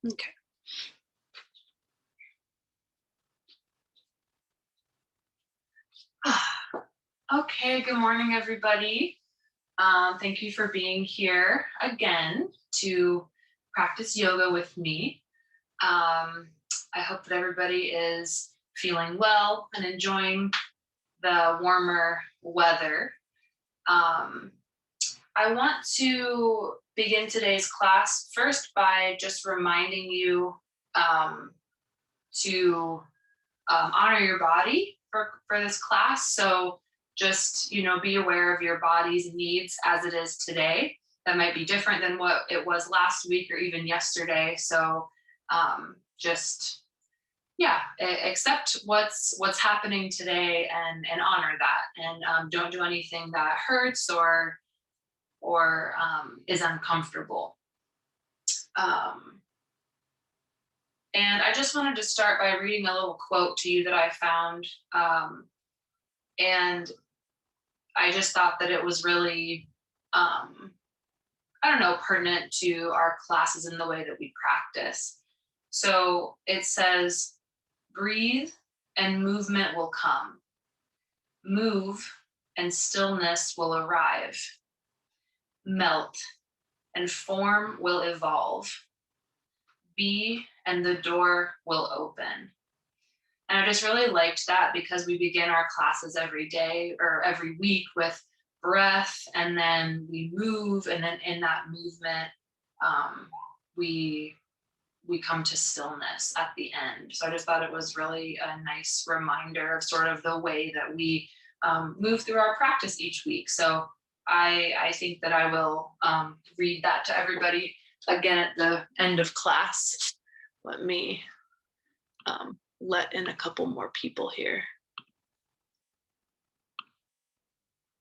Okay. Okay, good morning, everybody. Thank you for being here again to practice yoga with me. I hope that everybody is feeling well and enjoying the warmer weather. I want to begin today's class first by just reminding you to honor your body for this class. So just, be aware of your body's needs as it is today. That might be different than what it was last week or even yesterday. So just, accept what's happening today and honor that. And don't do anything that hurts or is uncomfortable. And I just wanted to start by reading a little quote to you that I found. And I just thought that it was really, pertinent to our classes and the way that we practice. So it says, breathe and movement will come. Move and stillness will arrive. Melt and form will evolve. Be and the door will open. And I just really liked that because we begin our classes every day or every week with breath, and then we move, and then in that movement, we come to stillness at the end. So I just thought it was really a nice reminder of sort of the way that we move through our practice each week. So I think that I will read that to everybody again at the end of class. Let me let in a couple more people here.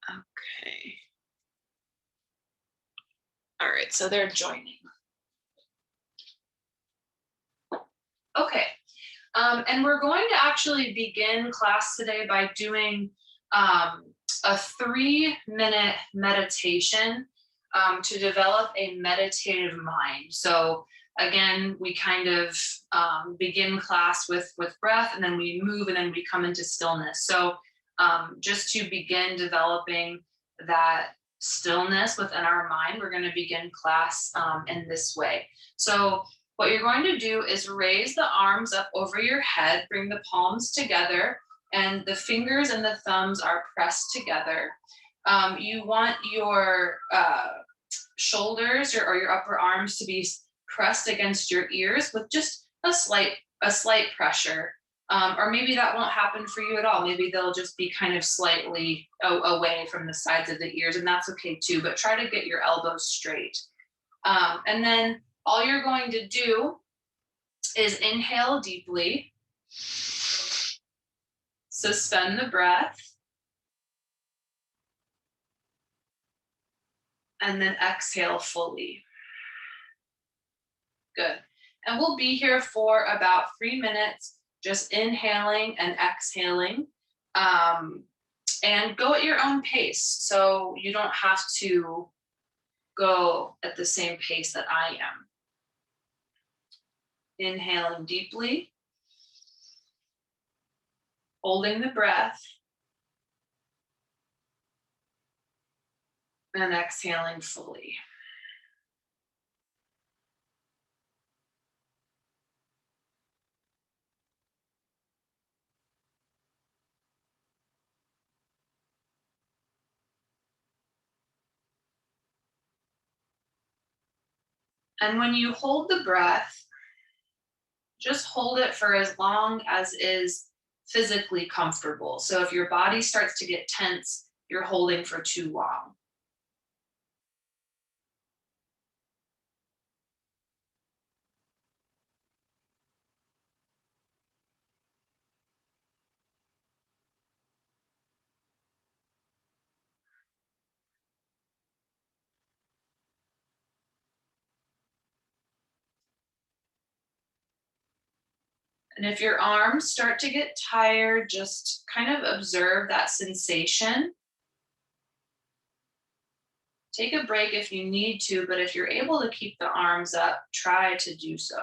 Okay. All right, so they're joining. Okay, and we're going to actually begin class today by doing a 3-minute meditation to develop a meditative mind. So again, we kind of begin class with breath, and then we move, and then we come into stillness. So just to begin developing that stillness within our mind, we're going to begin class in this way. So what you're going to do is raise the arms up over your head, bring the palms together, and the fingers and the thumbs are pressed together. You want your shoulders or your upper arms to be pressed against your ears with just a slight pressure. Or maybe that won't happen for you at all. Maybe they'll just be kind of slightly away from the sides of the ears, and that's okay too, but try to get your elbows straight. And then all you're going to do is inhale deeply, suspend the breath, and then exhale fully. Good. And we'll be here for about 3 minutes, just inhaling and exhaling, and go at your own pace. So you don't have to go at the same pace that I am. Inhaling deeply, holding the breath, and exhaling fully. And when you hold the breath, just hold it for as long as is physically comfortable. So if your body starts to get tense, you're holding for too long. And if your arms start to get tired, just kind of observe that sensation. Take a break if you need to, but if you're able to keep the arms up, try to do so.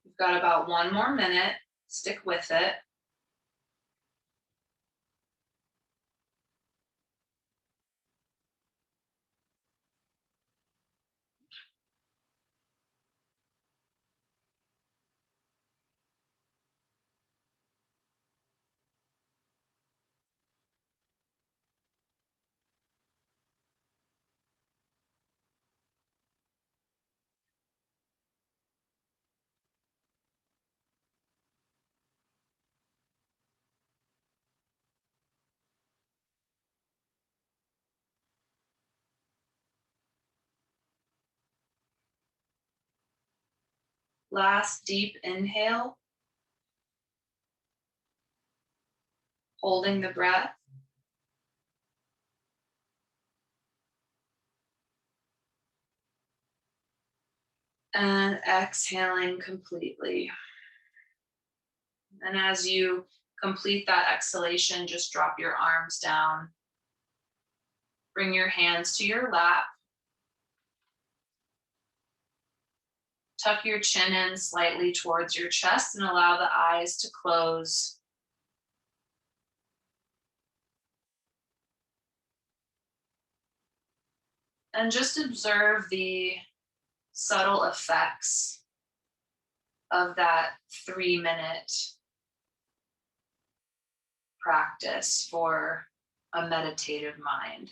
You've got about 1 more minute. Stick with it. Last deep inhale, holding the breath. And exhaling completely. And as you complete that exhalation, just drop your arms down. Bring your hands to your lap. Tuck your chin in slightly towards your chest and allow the eyes to close. And just observe the subtle effects of that 3-minute practice for a meditative mind.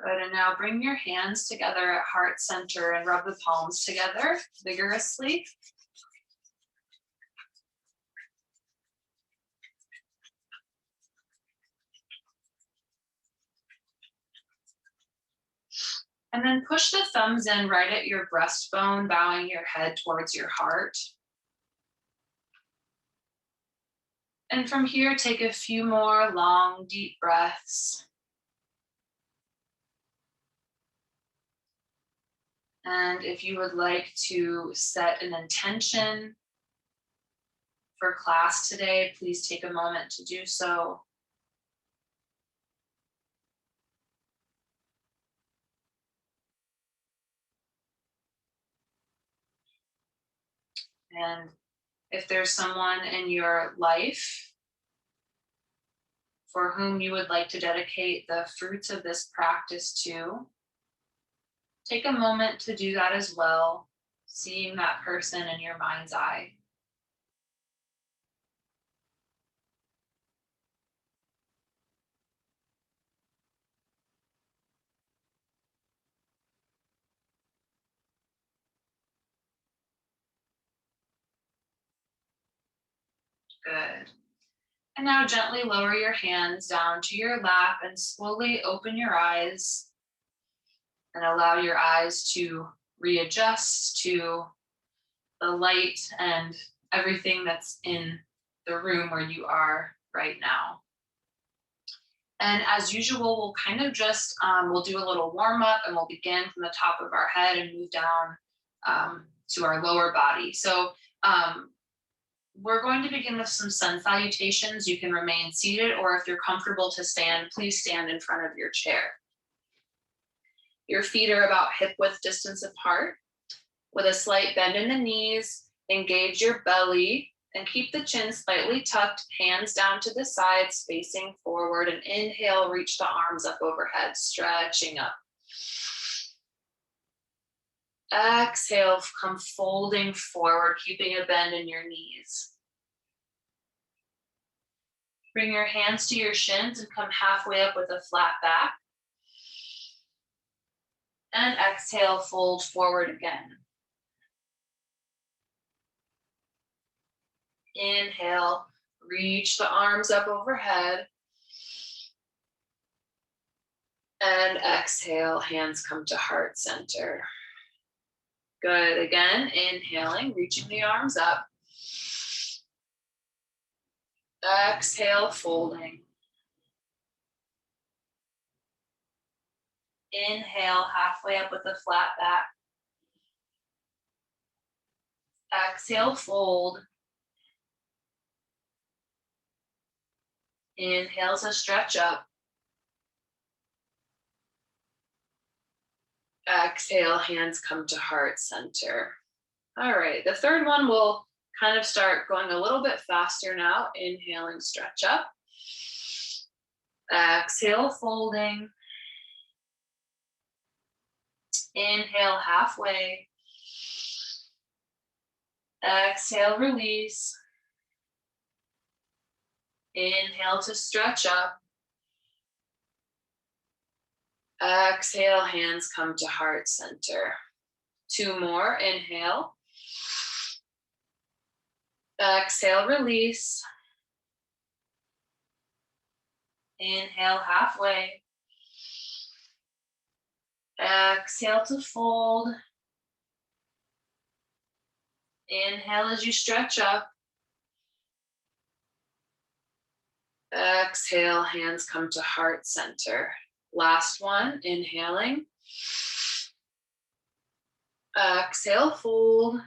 Good, and now bring your hands together at heart center and rub the palms together vigorously. And then push the thumbs in right at your breastbone, bowing your head towards your heart. And from here, take a few more long, deep breaths. And if you would like to set an intention for class today, please take a moment to do so. And if there's someone in your life for whom you would like to dedicate the fruits of this practice to, take a moment to do that as well, seeing that person in your mind's eye. Good. And now gently lower your hands down to your lap and slowly open your eyes and allow your eyes to readjust to the light and everything that's in the room where you are right now. And as usual, we'll kind of just, we'll do a little warm up and we'll begin from the top of our head and move down to our lower body. So we're going to begin with some sun salutations. You can remain seated, or if you're comfortable to stand, please stand in front of your chair. Your feet are about hip width distance apart. With a slight bend in the knees, engage your belly and keep the chin slightly tucked, hands down to the sides, facing forward. And inhale, reach the arms up overhead, stretching up. Exhale, come folding forward, keeping a bend in your knees. Bring your hands to your shins and come halfway up with a flat back. And exhale, fold forward again. Inhale, reach the arms up overhead. And exhale, hands come to heart center. Good, again, inhaling, reaching the arms up. Exhale, folding. Inhale, halfway up with a flat back. Exhale, fold. Inhale to stretch up. Exhale, hands come to heart center. All right, the third one will kind of start going a little bit faster now. Inhaling, stretch up. Exhale, folding. Inhale, halfway. Exhale, release. Inhale to stretch up. Exhale, hands come to heart center. 2 more, inhale. Exhale, release. Inhale, halfway. Exhale to fold. Inhale as you stretch up. Exhale, hands come to heart center. Last one, inhaling. Exhale, fold.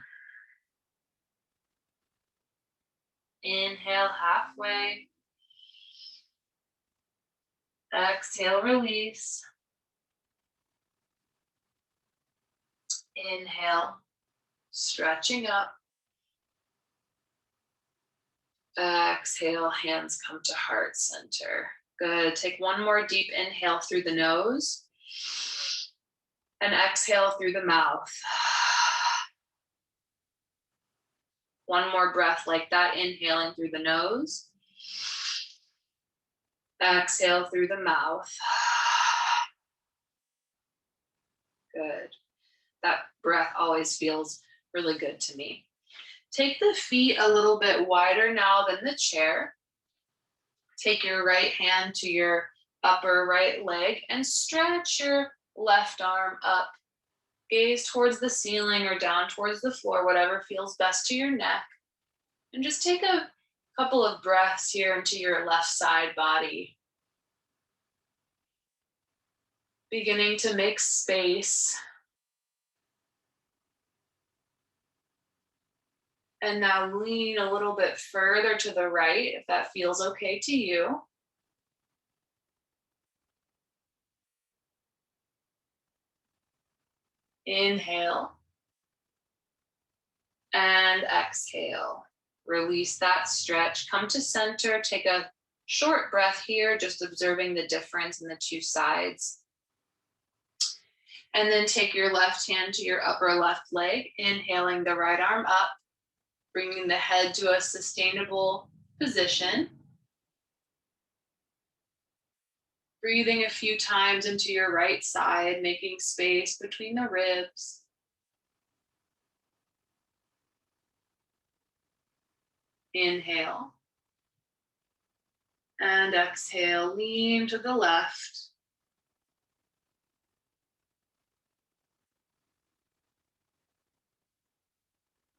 Inhale, halfway. Exhale, release. Inhale, stretching up. Exhale, hands come to heart center. Good. Take one more deep inhale through the nose and exhale through the mouth. One more breath like that, inhaling through the nose. Exhale through the mouth. Good. That breath always feels really good to me. Take the feet a little bit wider now than the chair. Take your right hand to your upper right leg and stretch your left arm up. Gaze towards the ceiling or down towards the floor, whatever feels best to your neck. And just take a couple of breaths here into your left side body. Beginning to make space. And now lean a little bit further to the right if that feels okay to you. Inhale. And exhale. Release that stretch. Come to center. Take a short breath here, just observing the difference in the two sides. And then take your left hand to your upper left leg, inhaling the right arm up, bringing the head to a sustainable position. Breathing a few times into your right side, making space between the ribs. Inhale. And exhale, lean to the left.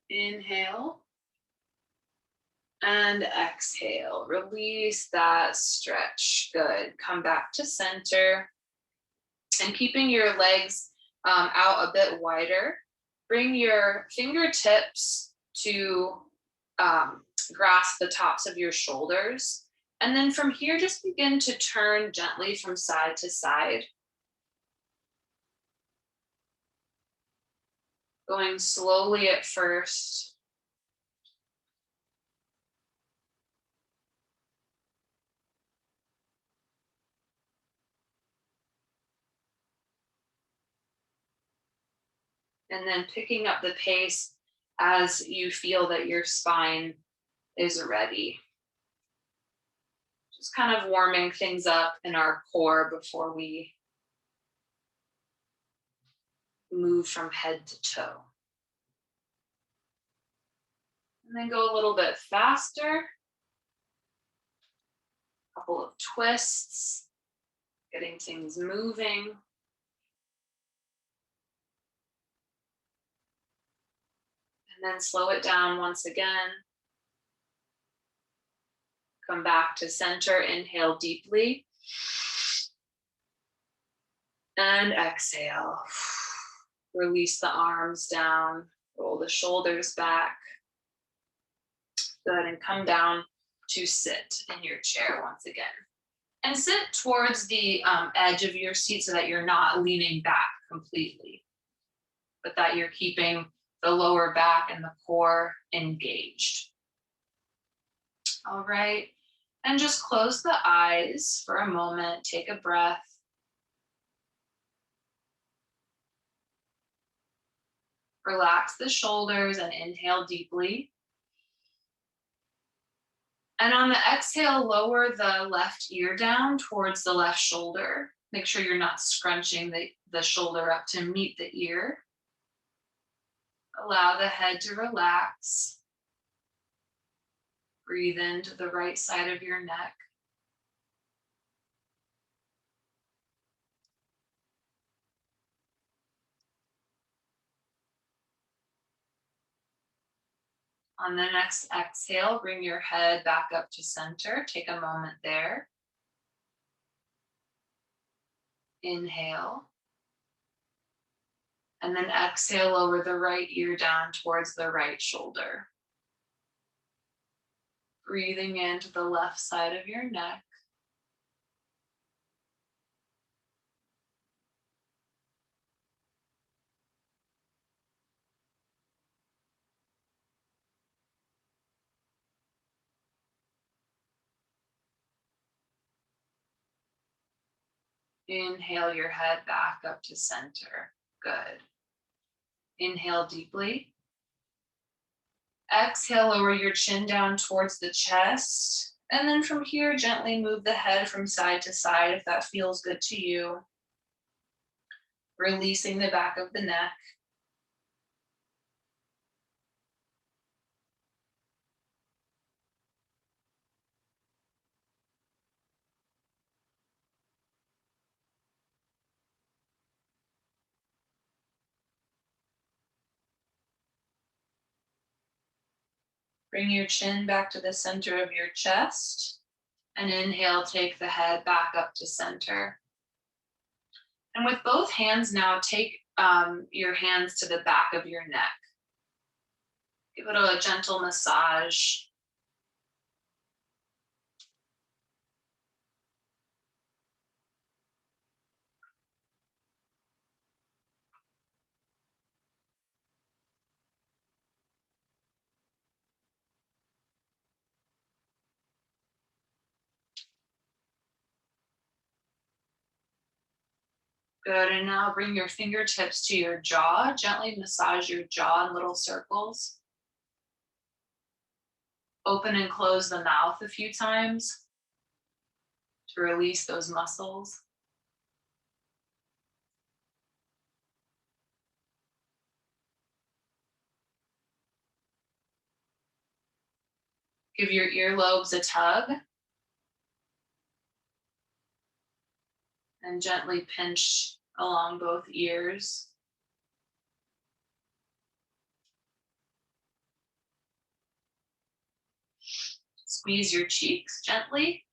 Inhale. And exhale, release that stretch. Good. Come back to center. And keeping your legs out a bit wider, bring your fingertips to grasp the tops of your shoulders. And then from here, just begin to turn gently from side to side. Going slowly at first. And then picking up the pace as you feel that your spine is ready. Just kind of warming things up in our core before we move from head to toe. And then go a little bit faster. A couple of twists, getting things moving. And then slow it down once again. Come back to center, inhale deeply. And exhale. Release the arms down, roll the shoulders back. Good, and come down to sit in your chair once again. And sit towards the edge of your seat so that you're not leaning back completely, but that you're keeping the lower back and the core engaged. All right, and just close the eyes for a moment, take a breath. Relax the shoulders and inhale deeply. And on the exhale, lower the left ear down towards the left shoulder. Make sure you're not scrunching the shoulder up to meet the ear. Allow the head to relax. Breathe into the right side of your neck. On the next exhale, bring your head back up to center. Take a moment there. Inhale. And then exhale, lower the right ear down towards the right shoulder. Breathing into the left side of your neck. Inhale your head back up to center. Good. Inhale deeply. Exhale, lower your chin down towards the chest. And then from here, gently move the head from side to side if that feels good to you. Releasing the back of the neck. Bring your chin back to the center of your chest. And inhale, take the head back up to center. And with both hands now, take your hands to the back of your neck. Give it a gentle massage. Good, and now bring your fingertips to your jaw. Gently massage your jaw in little circles. Open and close the mouth a few times to release those muscles. Give your earlobes a tug. And gently pinch along both ears. Squeeze your cheeks gently.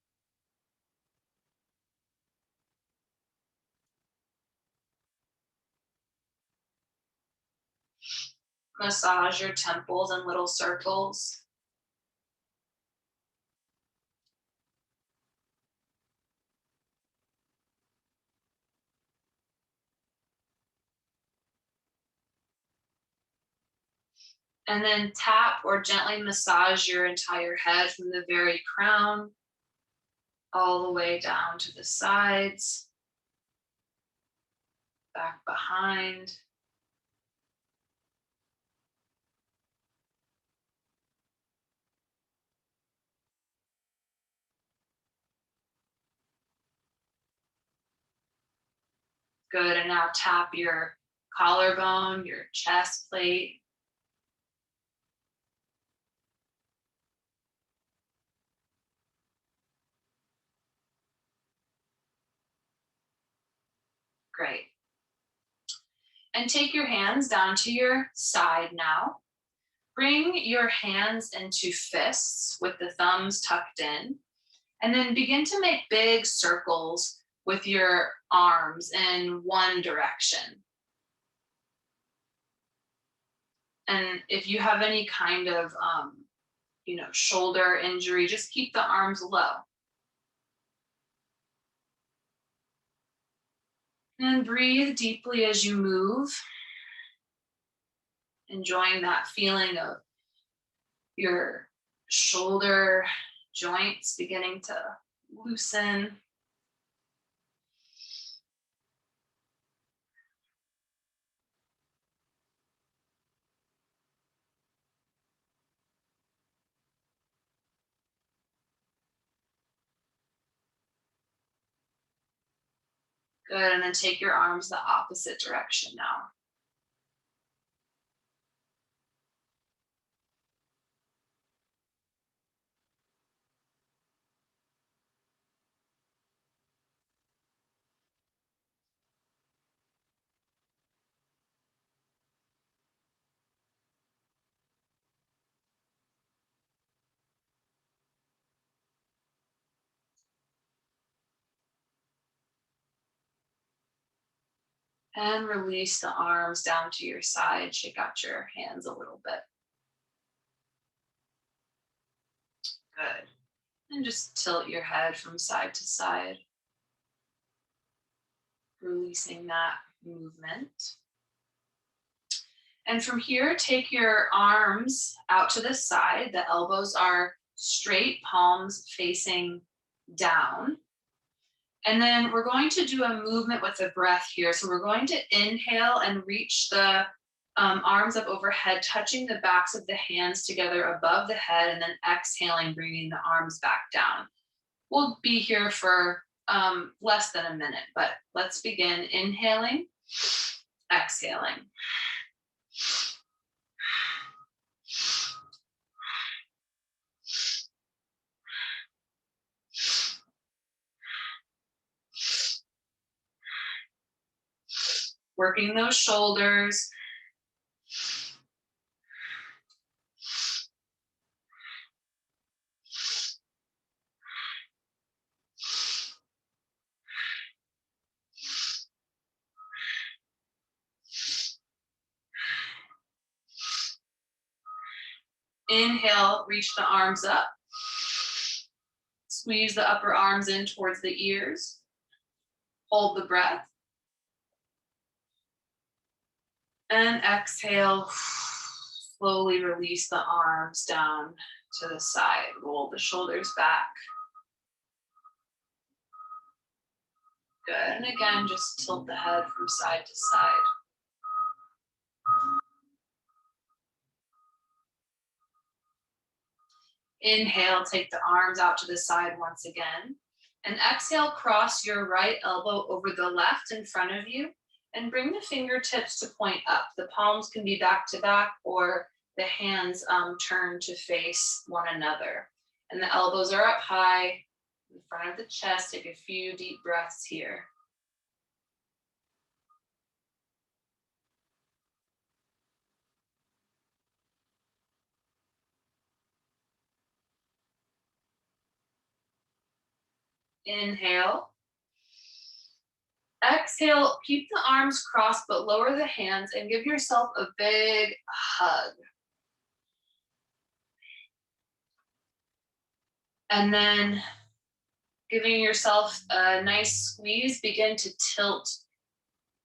Massage your temples in little circles. And then tap or gently massage your entire head from the very crown all the way down to the sides, back behind. Good, and now tap your collarbone, your chest plate. Great. And take your hands down to your side now. Bring your hands into fists with the thumbs tucked in, and then begin to make big circles with your arms in one direction. And if you have any kind of, shoulder injury, just keep the arms low. And breathe deeply as you move, enjoying that feeling of your shoulder joints beginning to loosen. Good, and then take your arms the opposite direction now. And release the arms down to your side. Shake out your hands a little bit. Good. And just tilt your head from side to side, releasing that movement. And from here, take your arms out to the side. The elbows are straight, palms facing down. And then we're going to do a movement with the breath here. So we're going to inhale and reach the arms up overhead, touching the backs of the hands together above the head, and then exhaling, bringing the arms back down. We'll be here for less than a minute, but let's begin inhaling, exhaling. Working those shoulders. Inhale, reach the arms up. Squeeze the upper arms in towards the ears. Hold the breath. And exhale, slowly release the arms down to the side. Roll the shoulders back. Good, and again, just tilt the head from side to side. Inhale, take the arms out to the side once again. And exhale, cross your right elbow over the left in front of you and bring the fingertips to point up. The palms can be back to back or the hands turn to face one another. And the elbows are up high in front of the chest. Take a few deep breaths here. Inhale. Exhale, keep the arms crossed, but lower the hands and give yourself a big hug. And then giving yourself a nice squeeze, begin to tilt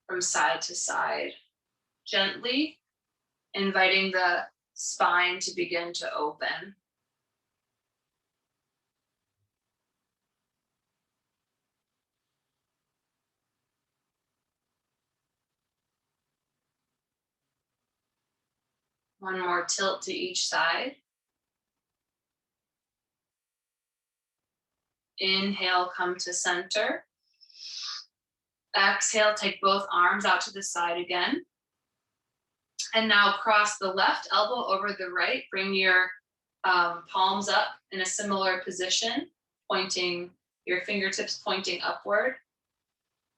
from side to side, gently inviting the spine to begin to open. One more tilt to each side. Inhale, come to center. Exhale, take both arms out to the side again. And now cross the left elbow over the right. Bring your palms up in a similar position, pointing your fingertips pointing upward.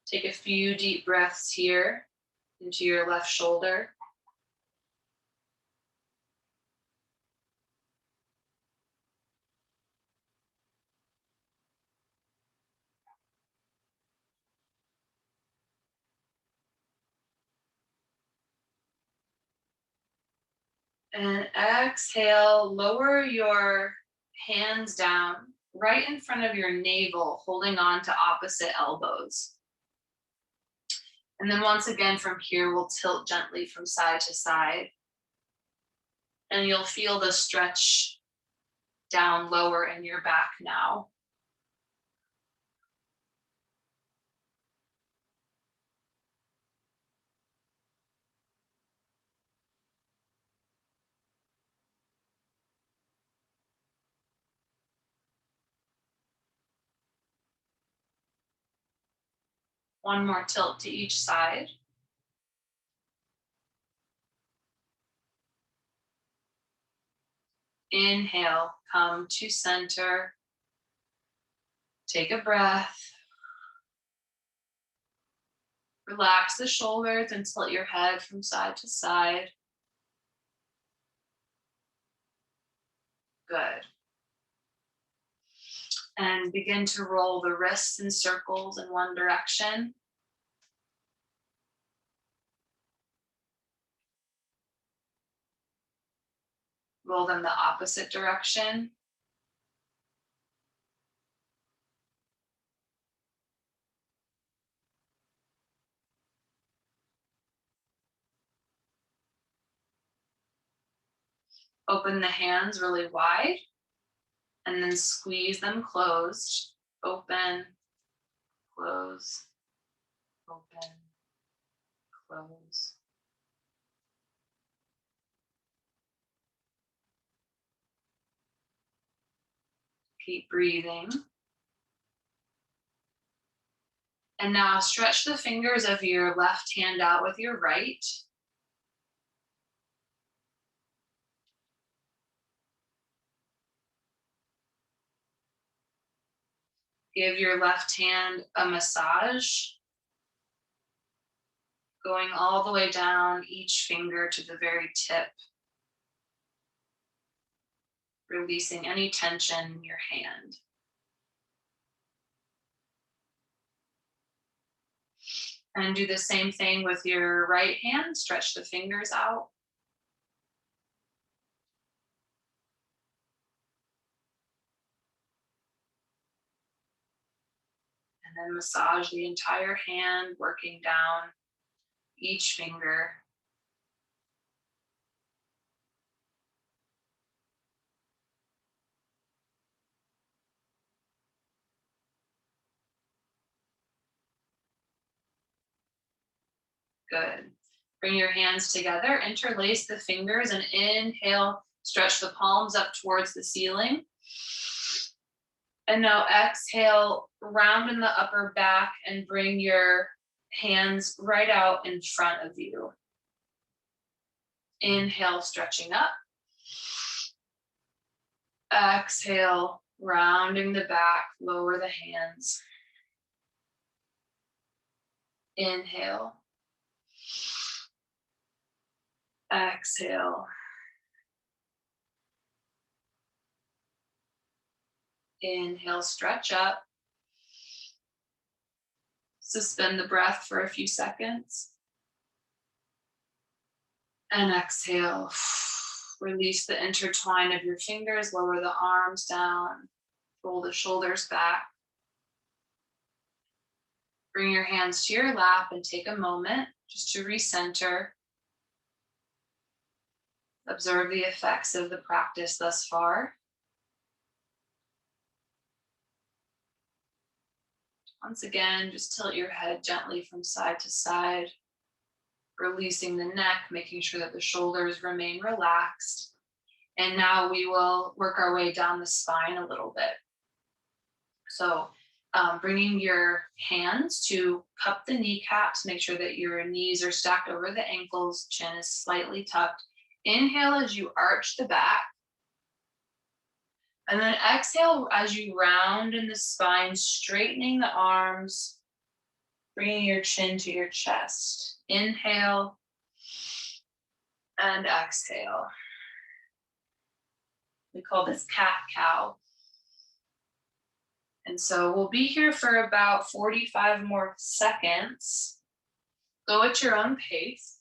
Take a few deep breaths here into your left shoulder. And exhale, lower your hands down right in front of your navel, holding on to opposite elbows. And then once again from here, we'll tilt gently from side to side. And you'll feel the stretch down lower in your back now. One more tilt to each side. Inhale, come to center. Take a breath. Relax the shoulders and tilt your head from side to side. Good. And begin to roll the wrists in circles in one direction. Roll them the opposite direction. Open the hands really wide and then squeeze them closed. Open, close, open, close. Keep breathing. And now stretch the fingers of your left hand out with your right. Give your left hand a massage, going all the way down each finger to the very tip, releasing any tension in your hand. And do the same thing with your right hand. Stretch the fingers out. And then massage the entire hand, working down each finger. Good. Bring your hands together, interlace the fingers, and inhale, stretch the palms up towards the ceiling. And now exhale, round in the upper back and bring your hands right out in front of you. Inhale, stretching up. Exhale, rounding the back, lower the hands. Inhale. Exhale. Inhale, stretch up. Suspend the breath for a few seconds. And exhale. Release the intertwine of your fingers, lower the arms down, roll the shoulders back. Bring your hands to your lap and take a moment just to recenter. Observe the effects of the practice thus far. Once again, just tilt your head gently from side to side, releasing the neck, making sure that the shoulders remain relaxed. And now we will work our way down the spine a little bit. So bringing your hands to cup the kneecaps, make sure that your knees are stacked over the ankles, chin is slightly tucked. Inhale as you arch the back. And then exhale as you round in the spine, straightening the arms, bringing your chin to your chest. Inhale and exhale. We call this cat-cow. And so we'll be here for about 45 more seconds. Go at your own pace.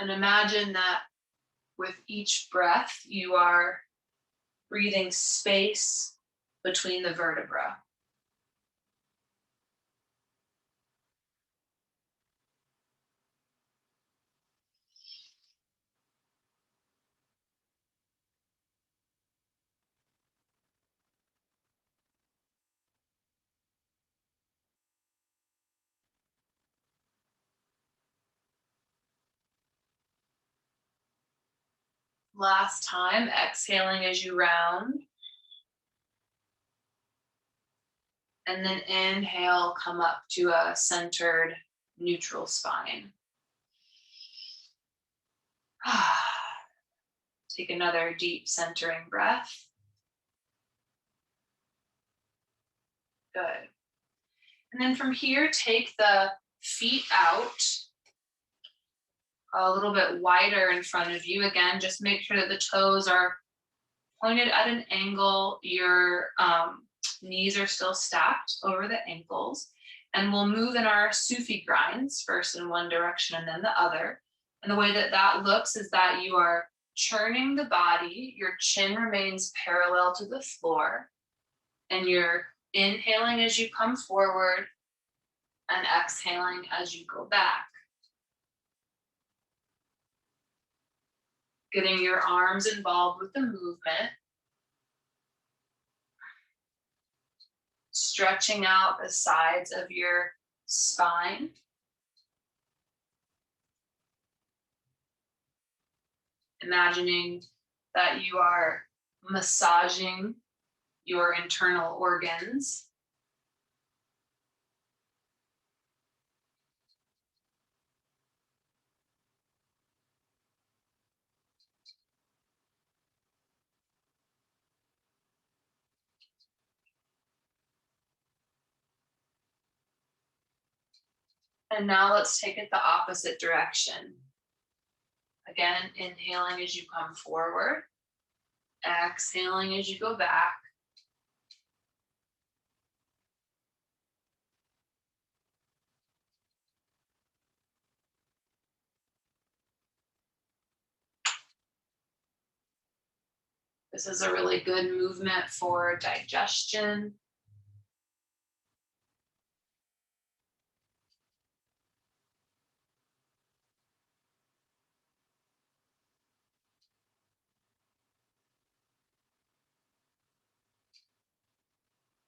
And imagine that with each breath, you are breathing space between the vertebrae. Last time, exhaling as you round. And then inhale, come up to a centered, neutral spine. Take another deep centering breath. Good. And then from here, take the feet out a little bit wider in front of you. Again, just make sure that the toes are pointed at an angle. Your knees are still stacked over the ankles. And we'll move in our Sufi grinds, first in one direction and then the other. And the way that that looks is that you are churning the body, your chin remains parallel to the floor, and you're inhaling as you come forward and exhaling as you go back. Getting your arms involved with the movement. Stretching out the sides of your spine. Imagining that you are massaging your internal organs. And now let's take it the opposite direction. Again, inhaling as you come forward, exhaling as you go back. This is a really good movement for digestion.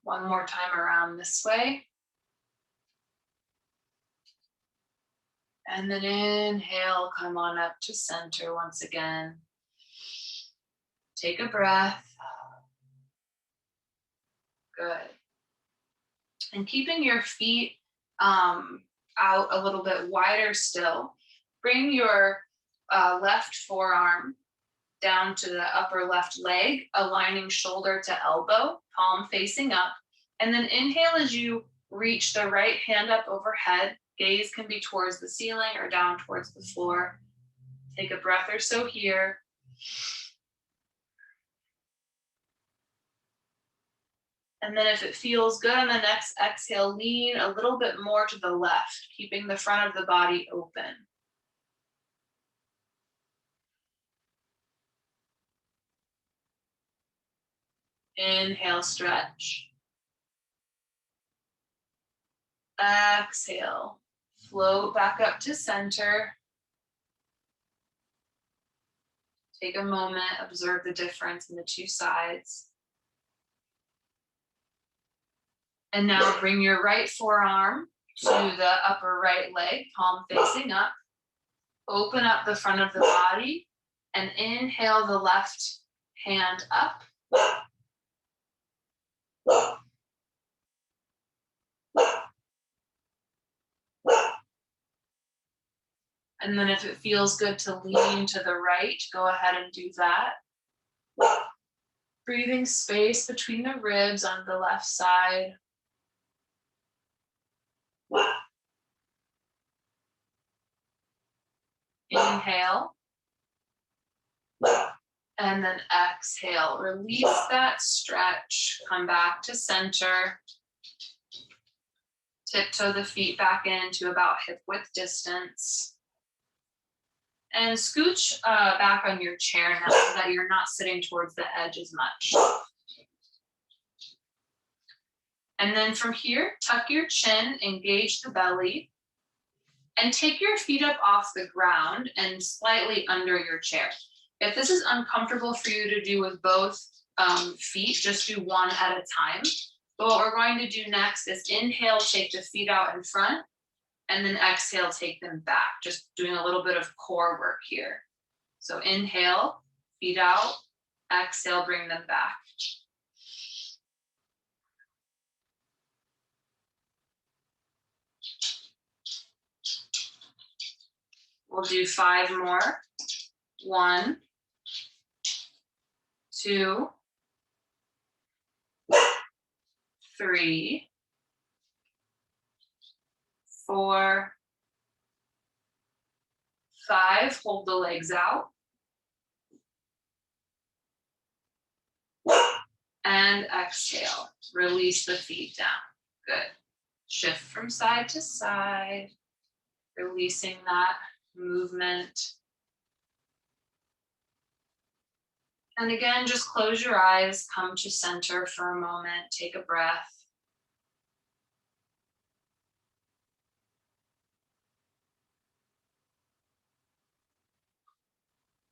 One more time around this way. And then inhale, come on up to center once again. Take a breath. Good. And keeping your feet out a little bit wider still. Bring your left forearm down to the upper left leg, aligning shoulder to elbow, palm facing up. And then inhale as you reach the right hand up overhead. Gaze can be towards the ceiling or down towards the floor. Take a breath or so here. And then if it feels good on the next exhale, lean a little bit more to the left, keeping the front of the body open. Inhale, stretch. Exhale, float back up to center. Take a moment, observe the difference in the two sides. And now bring your right forearm to the upper right leg, palm facing up. Open up the front of the body and inhale the left hand up. And then if it feels good to lean to the right, go ahead and do that. Breathing space between the ribs on the left side. Inhale. And then exhale. Release that stretch. Come back to center. Tiptoe the feet back into about hip width distance. And scooch back on your chair now so that you're not sitting towards the edge as much. And then from here, tuck your chin, engage the belly, and take your feet up off the ground and slightly under your chair. If this is uncomfortable for you to do with both feet, just do one at a time. But what we're going to do next is inhale, take the feet out in front, and then exhale, take them back. Just doing a little bit of core work here. So inhale, feet out, exhale, bring them back. We'll do 5 more. 1, 2, 3, 4, 5. Hold the legs out. And exhale. Release the feet down. Good. Shift from side to side, releasing that movement. And again, just close your eyes, come to center for a moment, take a breath.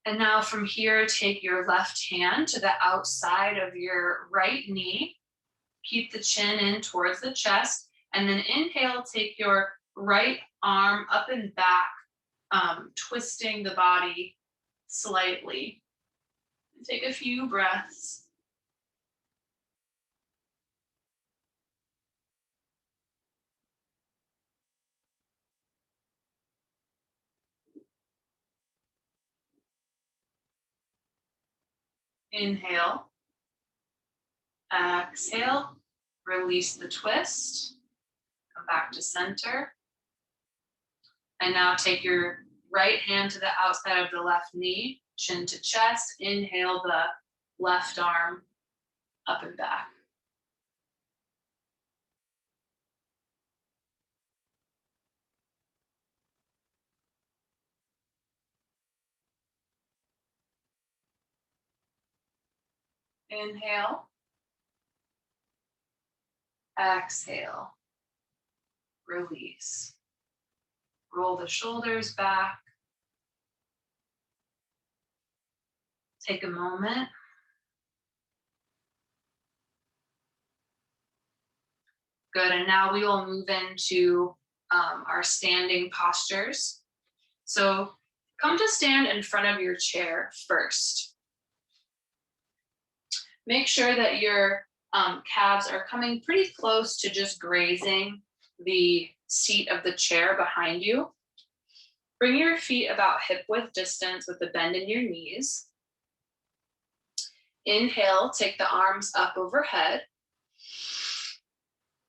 And now from here, take your left hand to the outside of your right knee. Keep the chin in towards the chest. And then inhale, take your right arm up and back, twisting the body slightly. And take a few breaths. Inhale. Exhale. Release the twist. Come back to center. And now take your right hand to the outside of the left knee, chin to chest. Inhale the left arm up and back. Inhale. Exhale. Release. Roll the shoulders back. Take a moment. Good, and now we will move into our standing postures. So come to stand in front of your chair first. Make sure that your calves are coming pretty close to just grazing the seat of the chair behind you. Bring your feet about hip width distance with a bend in your knees. Inhale, take the arms up overhead.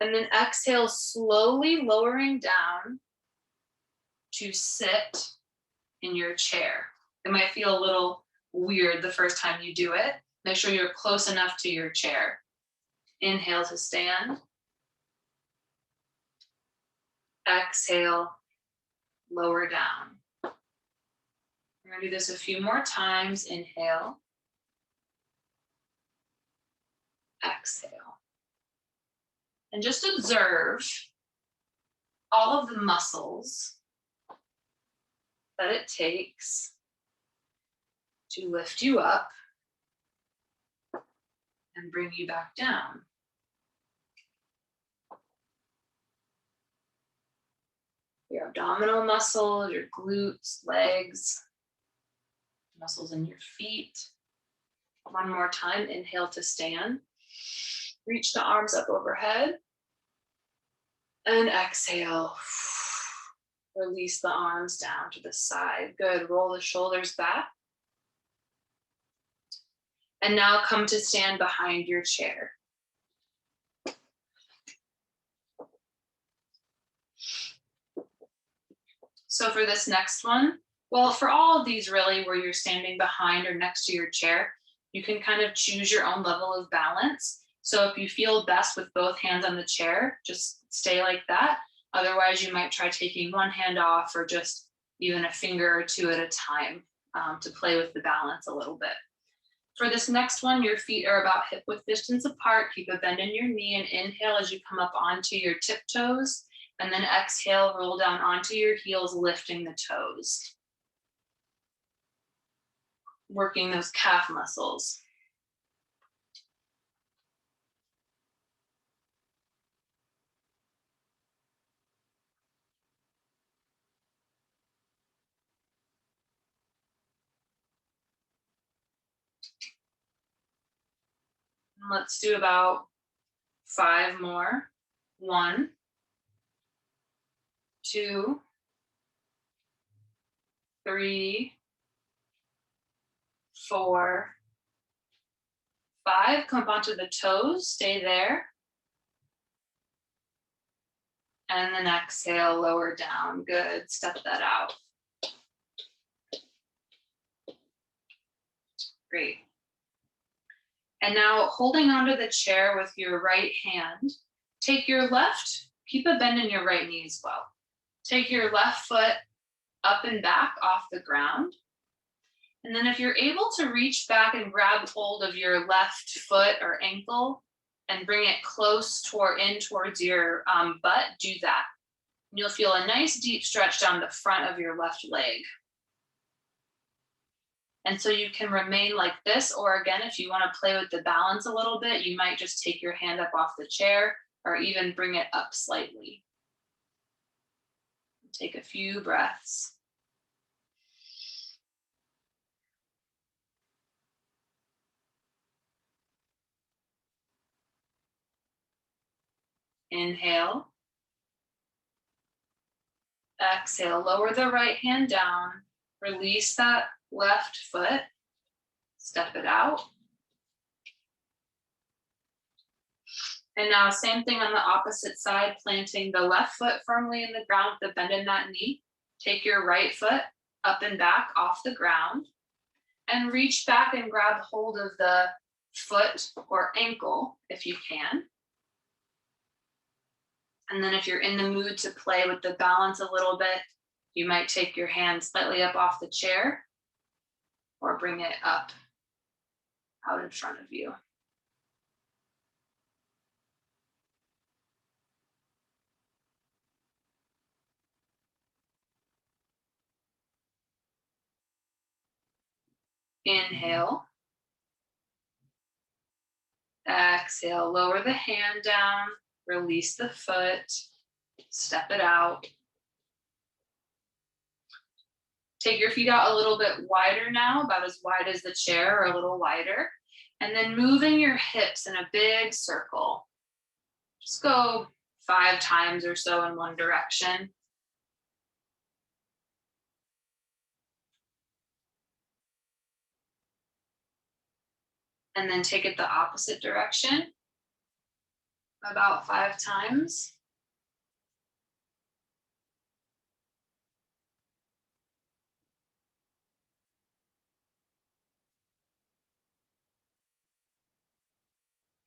And then exhale, slowly lowering down to sit in your chair. It might feel a little weird the first time you do it. Make sure you're close enough to your chair. Inhale to stand. Exhale, lower down. We're going to do this a few more times. Inhale. Exhale. And just observe all of the muscles that it takes to lift you up and bring you back down. Your abdominal muscles, your glutes, legs, muscles in your feet. One more time, inhale to stand. Reach the arms up overhead. And exhale. Release the arms down to the side. Good, roll the shoulders back. And now come to stand behind your chair. So for this next one, well, for all of these really where you're standing behind or next to your chair, you can kind of choose your own level of balance. So if you feel best with both hands on the chair, just stay like that. Otherwise, you might try taking one hand off or just even a finger or two at a time to play with the balance a little bit. For this next one, your feet are about hip width distance apart. Keep a bend in your knee and inhale as you come up onto your tiptoes. And then exhale, roll down onto your heels, lifting the toes. Working those calf muscles. And let's do about 5 more. 1, 2, 3, 4, 5. Come up onto the toes, stay there. And then exhale, lower down. Good, step that out. Great. And now holding onto the chair with your right hand, take your left, keep a bend in your right knee as well. Take your left foot up and back off the ground. And then if you're able to reach back and grab hold of your left foot or ankle and bring it close towards your butt, do that. And you'll feel a nice deep stretch down the front of your left leg. And so you can remain like this, or again, if you want to play with the balance a little bit, you might just take your hand up off the chair or even bring it up slightly. Take a few breaths. Inhale. Exhale, lower the right hand down. Release that left foot. Step it out. And now same thing on the opposite side, planting the left foot firmly in the ground with the bend in that knee. Take your right foot up and back off the ground and reach back and grab hold of the foot or ankle if you can. And then if you're in the mood to play with the balance a little bit, you might take your hand slightly up off the chair or bring it up out in front of you. Inhale. Exhale, lower the hand down, release the foot, step it out. Take your feet out a little bit wider now, about as wide as the chair or a little wider. And then moving your hips in a big circle. Just go 5 times or so in one direction. And then take it the opposite direction, about 5 times.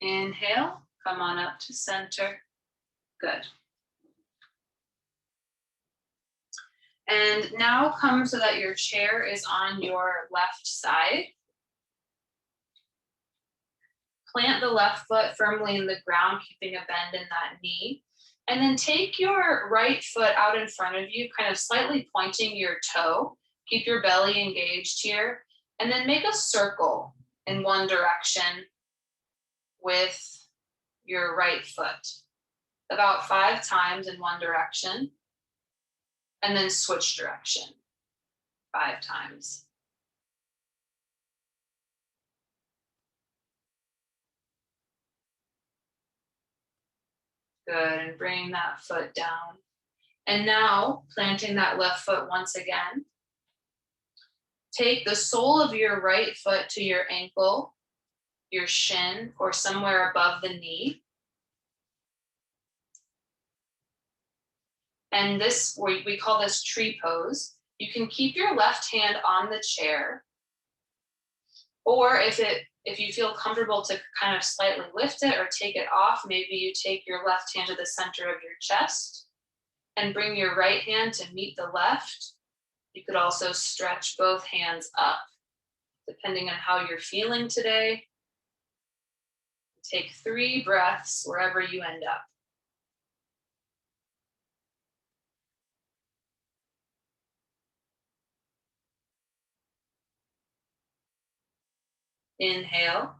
Inhale, come on up to center. Good. And now come so that your chair is on your left side. Plant the left foot firmly in the ground, keeping a bend in that knee. And then take your right foot out in front of you, kind of slightly pointing your toe. Keep your belly engaged here. And then make a circle in one direction with your right foot. About 5 times in one direction. And then switch direction 5 times. Good, and bringing that foot down. And now planting that left foot once again. Take the sole of your right foot to your ankle, your shin, or somewhere above the knee. And this, we call this tree pose. You can keep your left hand on the chair, or if you feel comfortable to kind of slightly lift it or take it off, maybe you take your left hand to the center of your chest and bring your right hand to meet the left. You could also stretch both hands up, depending on how you're feeling today. Take 3 breaths wherever you end up. Inhale.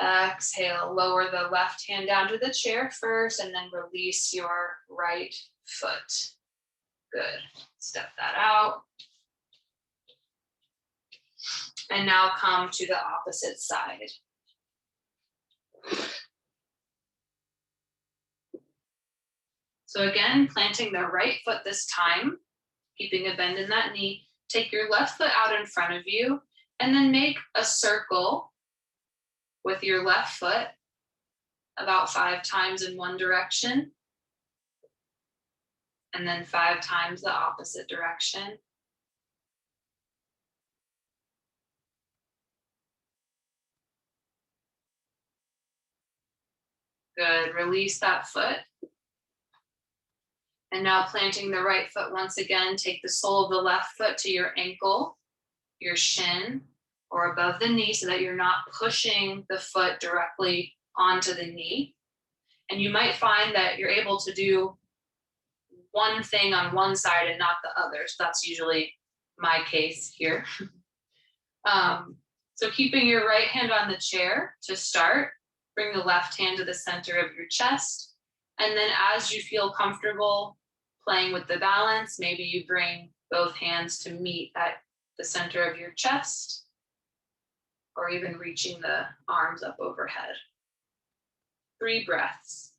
Exhale, lower the left hand down to the chair first and then release your right foot. Good. Step that out. And now come to the opposite side. So again, planting the right foot this time, keeping a bend in that knee. Take your left foot out in front of you and then make a circle with your left foot about 5 times in one direction and then 5 times the opposite direction. Good, release that foot. And now planting the right foot once again, take the sole of the left foot to your ankle, your shin, or above the knee so that you're not pushing the foot directly onto the knee. And you might find that you're able to do one thing on one side and not the other. So that's usually my case here. So keeping your right hand on the chair to start, bring the left hand to the center of your chest. And then as you feel comfortable playing with the balance, maybe you bring both hands to meet at the center of your chest, or even reaching the arms up overhead. 3 breaths.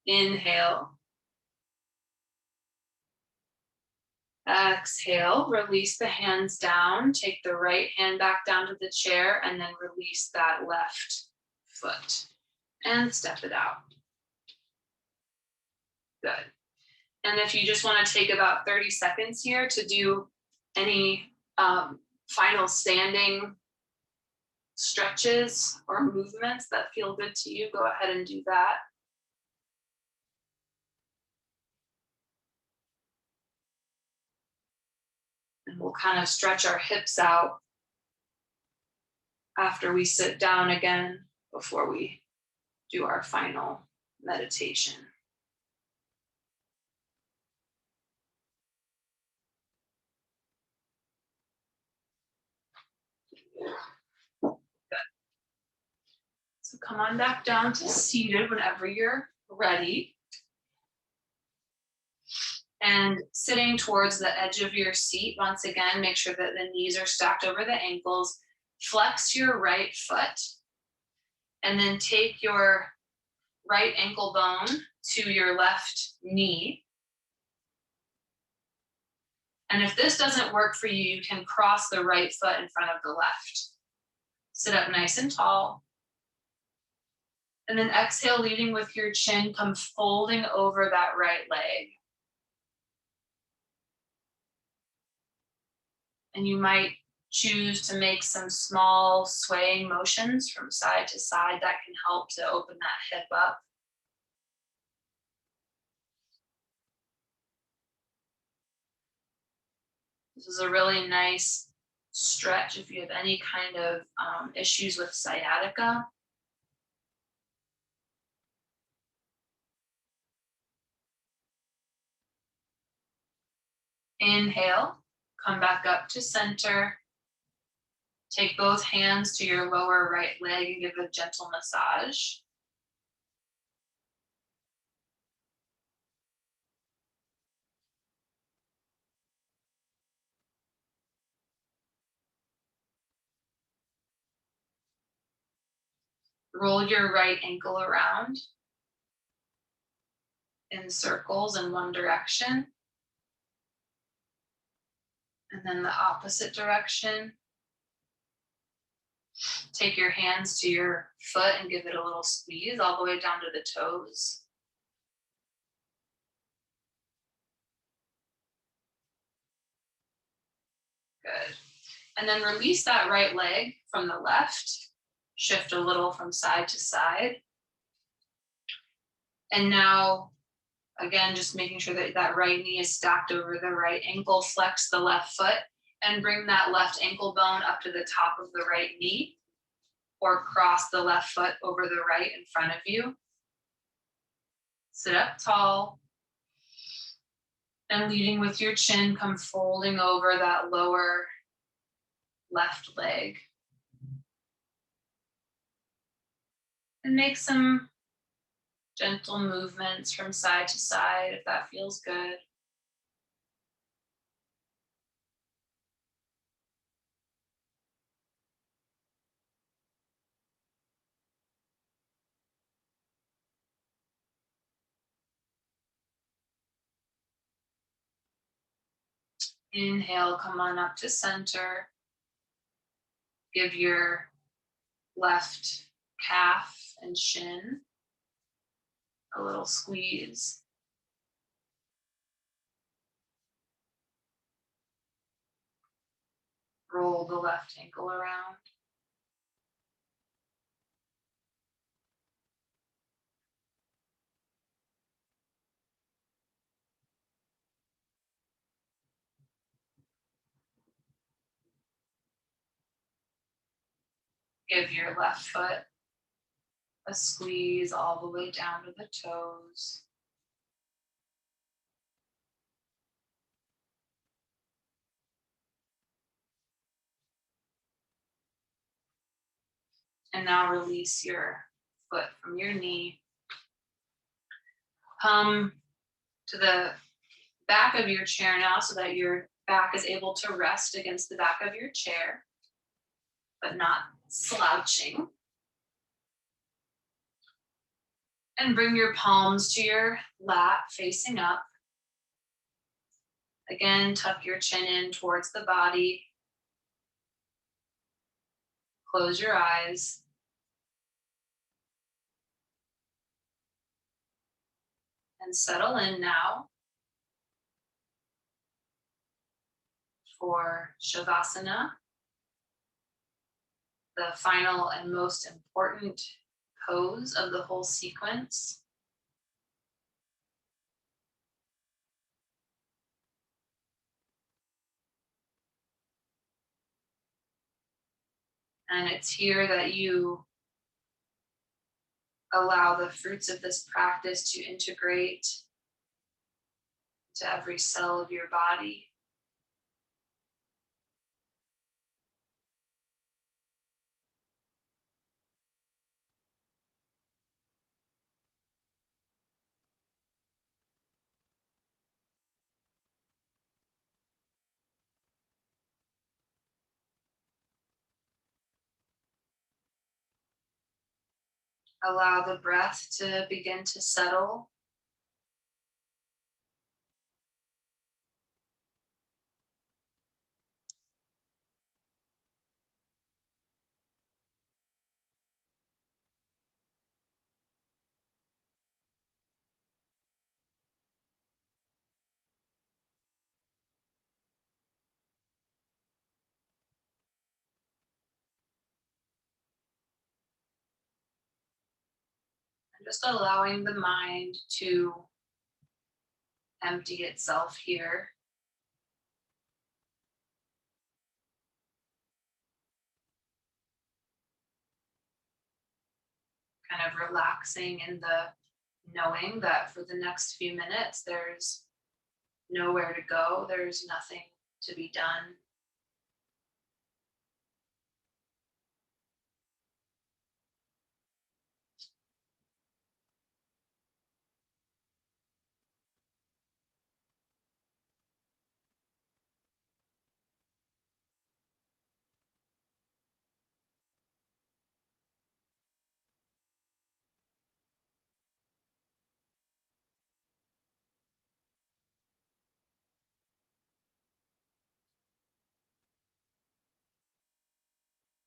Inhale. Exhale, release the hands down. Take the right hand back down to the chair and then release that left foot and step it out. Good. And if you just want to take about 30 seconds here to do any final standing stretches or movements that feel good to you, go ahead and do that. And we'll kind of stretch our hips out after we sit down again before we do our final meditation. Good. So come on back down to seated whenever you're ready. And sitting towards the edge of your seat, once again, make sure that the knees are stacked over the ankles. Flex your right foot. And then take your right ankle bone to your left knee. And if this doesn't work for you, you can cross the right foot in front of the left. Sit up nice and tall. And then exhale, leading with your chin, come folding over that right leg. And you might choose to make some small swaying motions from side to side that can help to open that hip up. This is a really nice stretch if you have any kind of issues with sciatica. Inhale, come back up to center. Take both hands to your lower right leg and give a gentle massage. Roll your right ankle around in circles in one direction, and then the opposite direction. Take your hands to your foot and give it a little squeeze all the way down to the toes. Good. And then release that right leg from the left. Shift a little from side to side. And now, again, just making sure that that right knee is stacked over the right ankle. Flex the left foot and bring that left ankle bone up to the top of the right knee, or cross the left foot over the right in front of you. Sit up tall. And leading with your chin, come folding over that lower left leg. And make some gentle movements from side to side if that feels good. Inhale, come on up to center. Give your left calf and shin a little squeeze. Roll the left ankle around. Give your left foot a squeeze all the way down to the toes. And now release your foot from your knee. Come to the back of your chair now so that your back is able to rest against the back of your chair, but not slouching. And bring your palms to your lap, facing up. Again, tuck your chin in towards the body. Close your eyes. And settle in now for Shavasana, the final and most important pose of the whole sequence. And it's here that you allow the fruits of this practice to integrate to every cell of your body. Allow the breath to begin to settle. And just allowing the mind to empty itself here. Kind of relaxing in the knowing that for the next few minutes, there's nowhere to go, there's nothing to be done.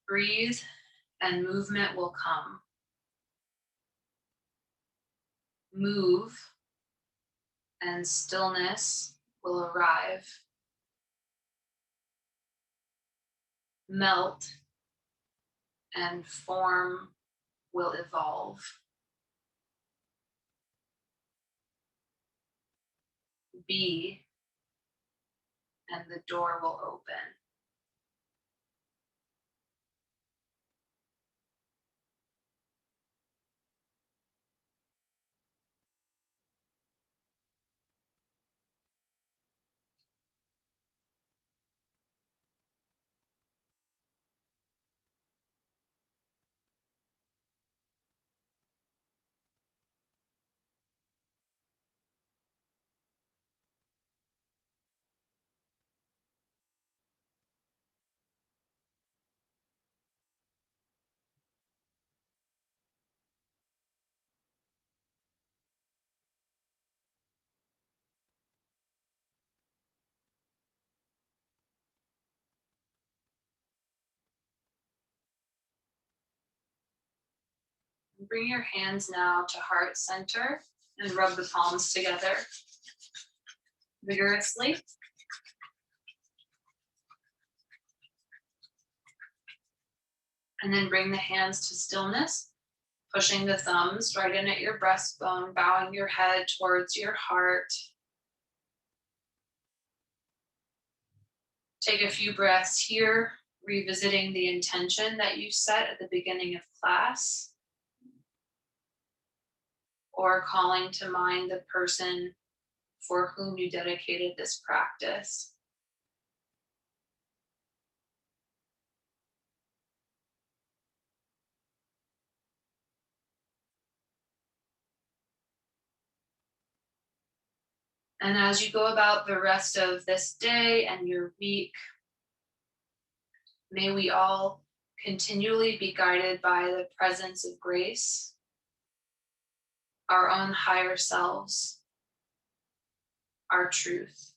Breathe and movement will come. Move and stillness will arrive. Melt and form will evolve. Be and the door will open. Bring your hands now to heart center and rub the palms together vigorously. And then bring the hands to stillness, pushing the thumbs right in at your breastbone, bowing your head towards your heart. Take a few breaths here, revisiting the intention that you set at the beginning of class, or calling to mind the person for whom you dedicated this practice. And as you go about the rest of this day and your week, may we all continually be guided by the presence of grace, our own higher selves, our truth.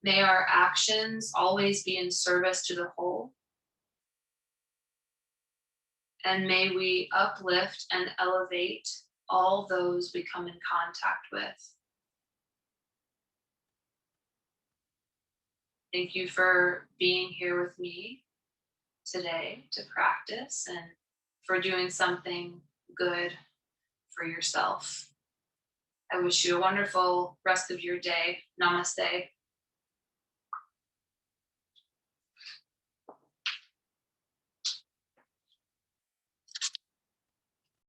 May our actions always be in service to the whole. And may we uplift and elevate all those we come in contact with. Thank you for being here with me today to practice and for doing something good for yourself. I wish you a wonderful rest of your day. Namaste.